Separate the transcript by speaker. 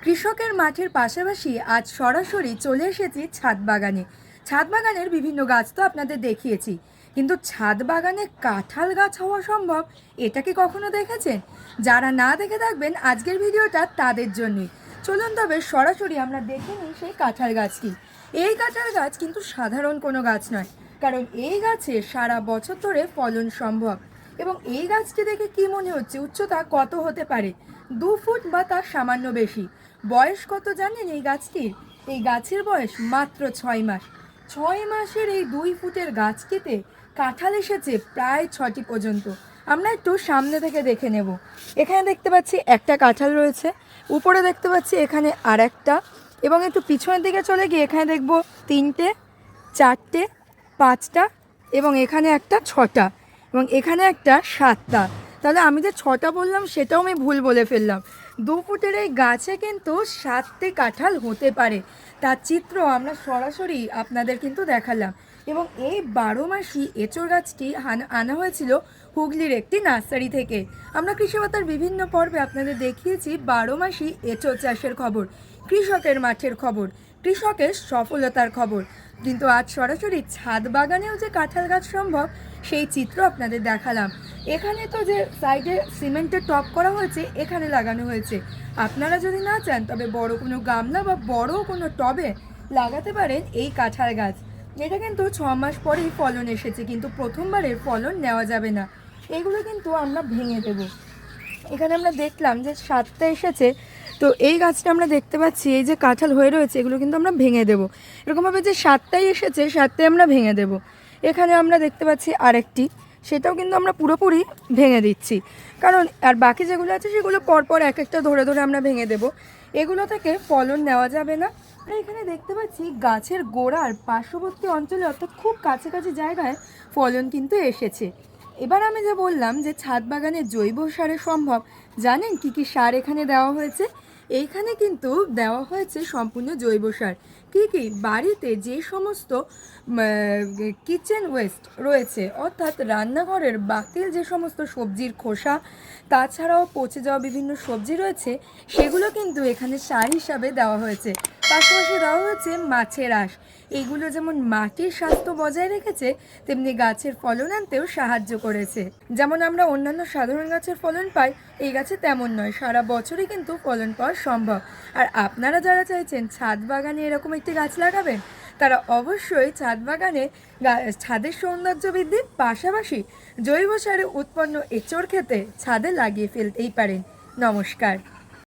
Speaker 1: কৃষকের মাঠের পাশাপাশি আজ সরাসরি চলে এসেছি ছাদ বাগানে। ছাদ বাগানের বিভিন্ন গাছ তো আপনাদের দেখিয়েছি, কিন্তু ছাদ বাগানে কাঁঠাল গাছ হওয়া সম্ভব এটা কি কখনো দেখেছেন? যারা না দেখে থাকবেন আজকের ভিডিওটা তাদের জন্যই। চলুন তবে সরাসরি আমরা দেখে নিই সেই কাঁঠাল গাছটি। এই কাঁঠাল গাছ কিন্তু সাধারণ কোনো গাছ নয়, কারণ এই গাছে সারা বছর ধরে ফলন সম্ভব। এবং এই গাছটি দেখে কি মনে হচ্ছে উচ্চতা কত হতে পারে? 2 ফুট বা তার সামান্য বেশি। বয়স কত জানেন এই গাছটির? এই গাছের বয়স মাত্র 6 মাস। 6 মাসের এই 2 ফুটের গাছটিতে কাঁঠাল এসেছে প্রায় 6টি পর্যন্ত। আমরা একটু সামনে থেকে দেখে নেব। এখানে দেখতে পাচ্ছি একটা কাঁঠাল রয়েছে, উপরে দেখতে পাচ্ছি এখানে আর একটা, এবং একটু পিছনের দিকে চলে গিয়ে এখানে দেখব 3টে, 4টে, 5টা, এবং এখানে একটা 6টা, এবং এখানে একটা 7টা। তাহলে আমি যে 6টা বললাম সেটাও আমি ভুল বলে ফেললাম। 2 ফুটের এই গাছে কিন্তু 7টে কাঁঠাল হতে পারে, তার চিত্র আমরা সরাসরি আপনাদের কিন্তু দেখালাম। এবং এই 12 মাসি এঁচোড় গাছটি আনা হয়েছিল হুগলির একটি নার্সারি থেকে। আমরা কৃষিবার্তার বিভিন্ন পর্বে আপনাদের দেখিয়েছি 12 মাসি এঁচোড় চাষের খবর, কৃষকের মাঠের খবর, কৃষকের সফলতার খবর। কিন্তু আজ সরাসরি ছাদ বাগানেও যে কাঁঠাল গাছ সম্ভব সেই চিত্র আপনাদের দেখালাম। এখানে তো যে সাইডে সিমেন্টের টপ করা হয়েছে এখানে লাগানো হয়েছে। আপনারা যদি না চান তবে বড় কোনো গামলা বা বড় কোনো টবে লাগাতে পারেন এই কাঁঠাল গাছ। এটা কিন্তু 6 মাস পরেই ফলন এসেছে, কিন্তু প্রথমবারের ফলন নেওয়া যাবে না। এগুলো কিন্তু আমরা ভেঙে দেব। এখানে আমরা দেখলাম যে 7টা এসেছে, তো এই গাছটা আমরা দেখতে পাচ্ছি এই যে কাঁঠাল হয়ে রয়েছে এগুলো কিন্তু আমরা ভেঙে দেব। এরকমভাবে যে 7টাই এসেছে 7টাই আমরা ভেঙে দেব। এখানে আমরা দেখতে পাচ্ছি আরেকটি, সেটাও কিন্তু আমরা পুরোপুরি ভেঙে দিচ্ছি, কারণ আর বাকি যেগুলো আছে সেগুলো পরপর এক একটা ধরে ধরে আমরা ভেঙে দেব। এগুলো থেকে ফলন নেওয়া যাবে না। আর এখানে দেখতে পাচ্ছি গাছের গোড়ার পার্শ্ববর্তী অঞ্চলে অর্থাৎ খুব কাছাকাছি জায়গায় ফলন কিন্তু এসেছে। এবার আমি যে বললাম যে ছাদ বাগানে জৈব সারে সম্ভব, জানেন কি কি সার এখানে দেওয়া হয়েছে? এইখানে কিন্তু দেওয়া হয়েছে সম্পূর্ণ জৈব সার। কী কী? বাড়িতে যে সমস্ত কিচেন ওয়েস্ট রয়েছে, অর্থাৎ রান্নাঘরের বাতিল যে সমস্ত সবজির খোসা, তাছাড়াও পচে যাওয়া বিভিন্ন সবজি রয়েছে, সেগুলো কিন্তু এখানে সার হিসাবে দেওয়া হয়েছে। পাশাপাশি দেওয়া হয়েছে মাছের আঁশ। এগুলো যেমন মাটির স্বাস্থ্য বজায় রেখেছে, তেমনি গাছের ফলন আনতেও সাহায্য করেছে। যেমন আমরা অন্যান্য সাধারণ গাছের ফলন পাই, এই গাছে তেমন নয়, সারা বছরই কিন্তু ফলন পাওয়া সম্ভব। আর আপনারা যারা চাইছেন ছাদ বাগানে এরকম একটি গাছ লাগাবেন, তারা অবশ্যই ছাদ বাগানে ছাদের সৌন্দর্য বৃদ্ধির পাশাপাশি জৈব সারে উৎপন্ন এঁচোড় খেতে ছাদে লাগিয়ে ফেলতেই পারেন। নমস্কার।